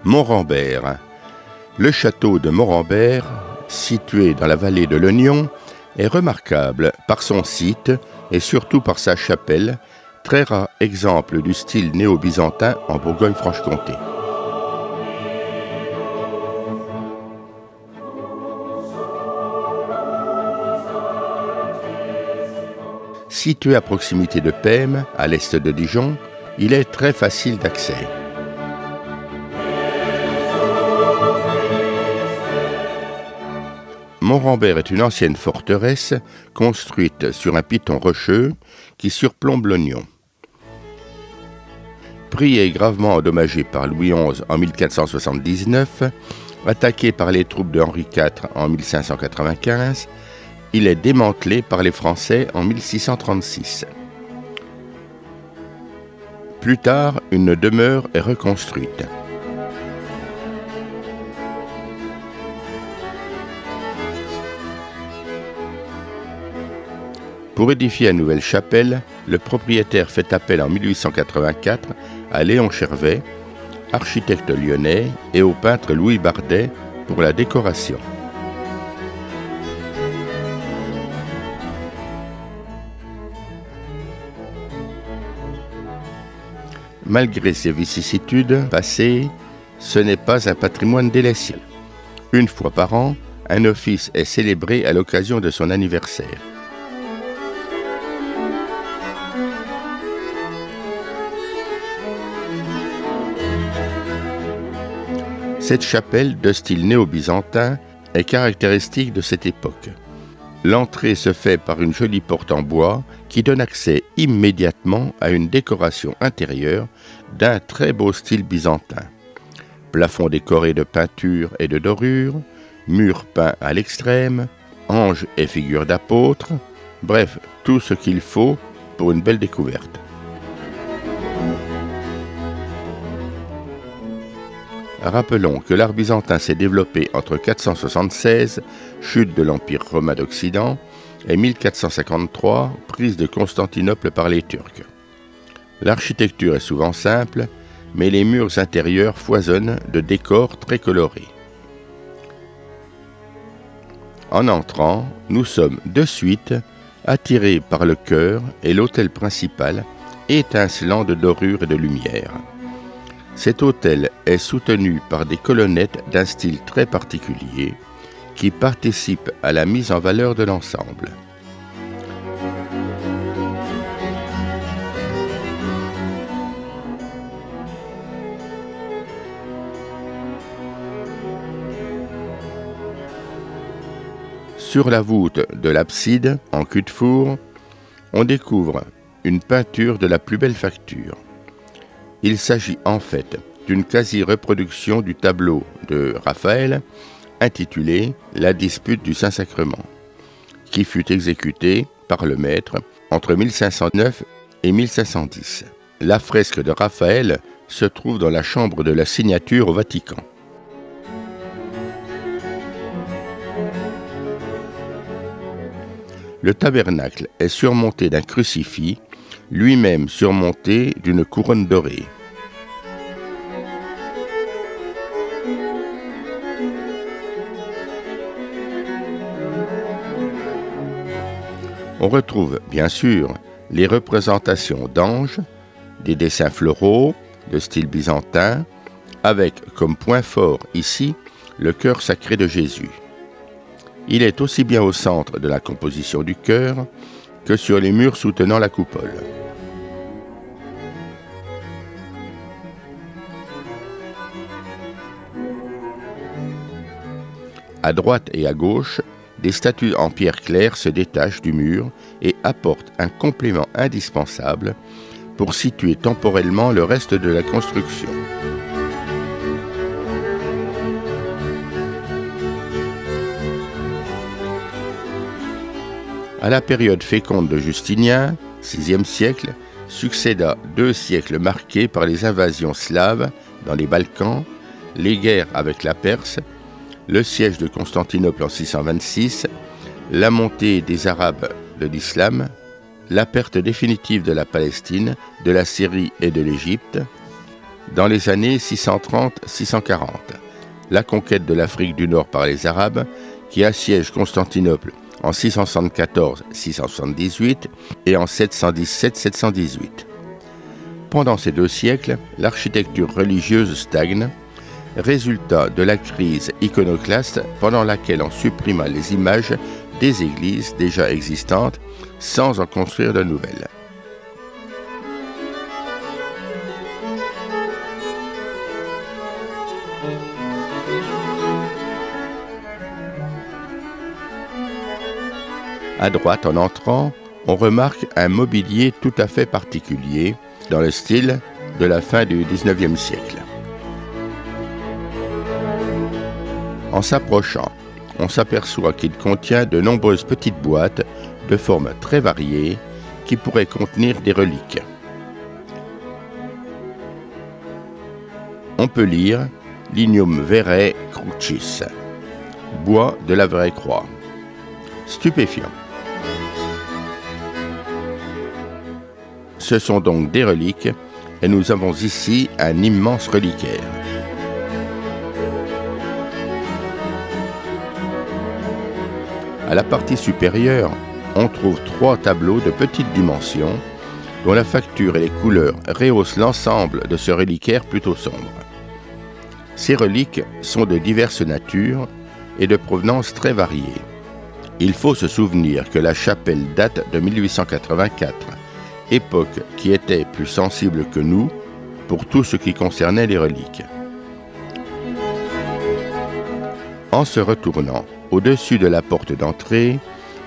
Montrembert. Le château de Montrembert, situé dans la vallée de l'Ognon, est remarquable par son site et surtout par sa chapelle, très rare exemple du style néo-byzantin en Bourgogne-Franche-Comté. Situé à proximité de Pêmes, à l'est de Dijon, il est très facile d'accès. Montrembert est une ancienne forteresse construite sur un piton rocheux qui surplombe l'Ognon. Pris et gravement endommagé par Louis XI en 1479, attaqué par les troupes de Henri IV en 1595, il est démantelé par les Français en 1636. Plus tard, une demeure est reconstruite. Pour édifier une nouvelle chapelle, le propriétaire fait appel en 1884 à Léon Chervet, architecte lyonnais, et au peintre Louis Bardet pour la décoration. Malgré ses vicissitudes passées, ce n'est pas un patrimoine délaissé. Une fois par an, un office est célébré à l'occasion de son anniversaire. Cette chapelle de style néo-byzantin est caractéristique de cette époque. L'entrée se fait par une jolie porte en bois qui donne accès immédiatement à une décoration intérieure d'un très beau style byzantin. Plafond décoré de peintures et de dorures, murs peints à l'extrême, anges et figures d'apôtres, bref, tout ce qu'il faut pour une belle découverte. Rappelons que l'art byzantin s'est développé entre 476, chute de l'Empire romain d'Occident, et 1453, prise de Constantinople par les Turcs. L'architecture est souvent simple, mais les murs intérieurs foisonnent de décors très colorés. En entrant, nous sommes de suite attirés par le chœur et l'autel principal, étincelant de dorures et de lumière. Cet autel est soutenu par des colonnettes d'un style très particulier qui participent à la mise en valeur de l'ensemble. Sur la voûte de l'abside, en cul-de-four, on découvre une peinture de la plus belle facture. Il s'agit en fait d'une quasi-reproduction du tableau de Raphaël intitulé « La dispute du Saint-Sacrement », qui fut exécuté par le maître entre 1509 et 1510. La fresque de Raphaël se trouve dans la chambre de la signature au Vatican. Le tabernacle est surmonté d'un crucifix, lui-même surmonté d'une couronne dorée. On retrouve bien sûr les représentations d'anges, des dessins floraux de style byzantin, avec comme point fort ici le cœur sacré de Jésus. Il est aussi bien au centre de la composition du chœur que sur les murs soutenant la coupole. À droite et à gauche, des statues en pierre claire se détachent du mur et apportent un complément indispensable pour situer temporellement le reste de la construction. À la période féconde de Justinien, VIe siècle, succéda 2 siècles marqués par les invasions slaves dans les Balkans, les guerres avec la Perse, le siège de Constantinople en 626, la montée des Arabes de l'islam, la perte définitive de la Palestine, de la Syrie et de l'Égypte, dans les années 630-640, la conquête de l'Afrique du Nord par les Arabes, qui assiègent Constantinople en 674-678 et en 717-718. Pendant ces 2 siècles, l'architecture religieuse stagne, résultat de la crise iconoclaste pendant laquelle on supprima les images des églises déjà existantes sans en construire de nouvelles. À droite, en entrant, on remarque un mobilier tout à fait particulier dans le style de la fin du XIXe siècle. En s'approchant, on s'aperçoit qu'il contient de nombreuses petites boîtes de formes très variées qui pourraient contenir des reliques. On peut lire « Lignum verae crucis », bois de la vraie croix. Stupéfiant. Ce sont donc des reliques et nous avons ici un immense reliquaire. À la partie supérieure, on trouve 3 tableaux de petites dimensions dont la facture et les couleurs rehaussent l'ensemble de ce reliquaire plutôt sombre. Ces reliques sont de diverses natures et de provenance très variées. Il faut se souvenir que la chapelle date de 1884, époque qui était plus sensible que nous pour tout ce qui concernait les reliques. En se retournant, au-dessus de la porte d'entrée,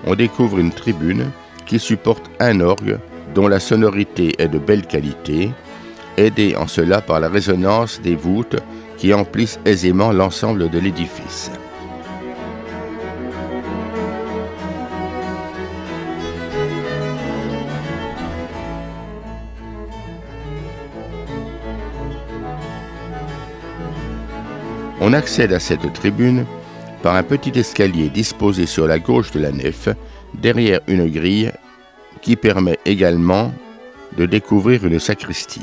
on découvre une tribune qui supporte un orgue dont la sonorité est de belle qualité, aidée en cela par la résonance des voûtes qui emplissent aisément l'ensemble de l'édifice. On accède à cette tribune par un petit escalier disposé sur la gauche de la nef, derrière une grille qui permet également de découvrir une sacristie.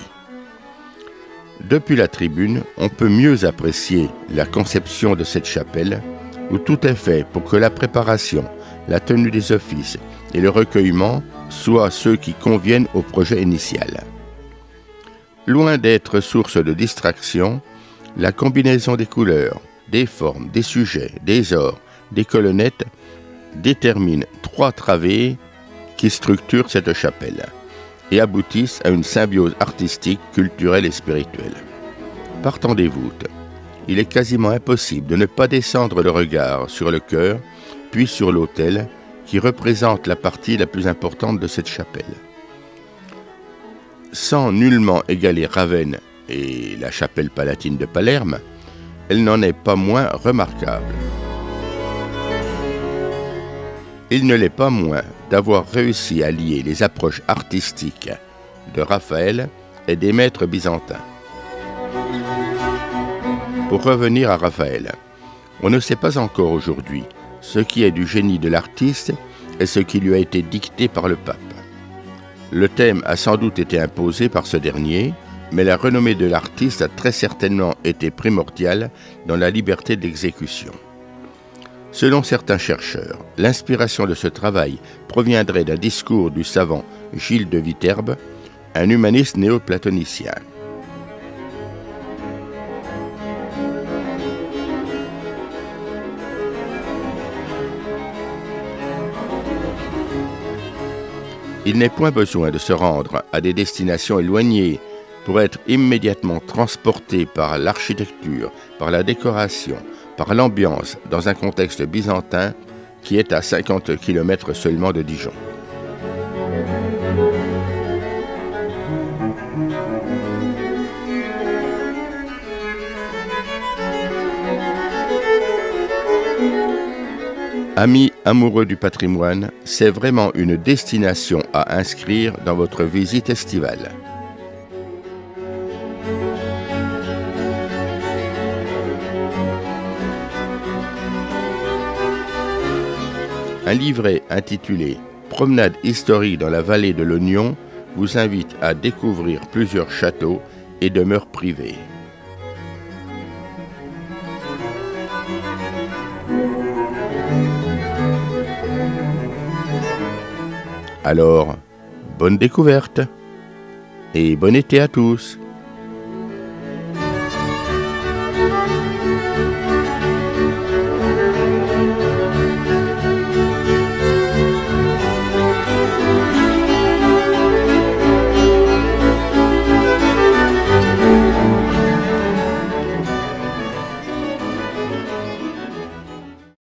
Depuis la tribune, on peut mieux apprécier la conception de cette chapelle, où tout est fait pour que la préparation, la tenue des offices et le recueillement soient ceux qui conviennent au projet initial. Loin d'être source de distraction, la combinaison des couleurs, des formes, des sujets, des ors, des colonnettes détermine 3 travées qui structurent cette chapelle et aboutissent à une symbiose artistique, culturelle et spirituelle. Partant des voûtes, il est quasiment impossible de ne pas descendre le regard sur le chœur, puis sur l'autel, qui représente la partie la plus importante de cette chapelle. Sans nullement égaler Ravenne et la chapelle palatine de Palerme, elle n'en est pas moins remarquable. Il ne l'est pas moins d'avoir réussi à lier les approches artistiques de Raphaël et des maîtres byzantins. Pour revenir à Raphaël, on ne sait pas encore aujourd'hui ce qui est du génie de l'artiste et ce qui lui a été dicté par le pape. Le thème a sans doute été imposé par ce dernier, mais la renommée de l'artiste a très certainement été primordiale dans la liberté d'exécution. Selon certains chercheurs, l'inspiration de ce travail proviendrait d'un discours du savant Gilles de Viterbe, un humaniste néoplatonicien. Il n'est point besoin de se rendre à des destinations éloignées pour être immédiatement transporté par l'architecture, par la décoration, par l'ambiance dans un contexte byzantin qui est à 50 km seulement de Dijon. Amis amoureux du patrimoine, c'est vraiment une destination à inscrire dans votre visite estivale. Un livret intitulé « Promenade historique dans la vallée de l'Oignon » vous invite à découvrir plusieurs châteaux et demeure privée. Alors, bonne découverte et bon été à tous!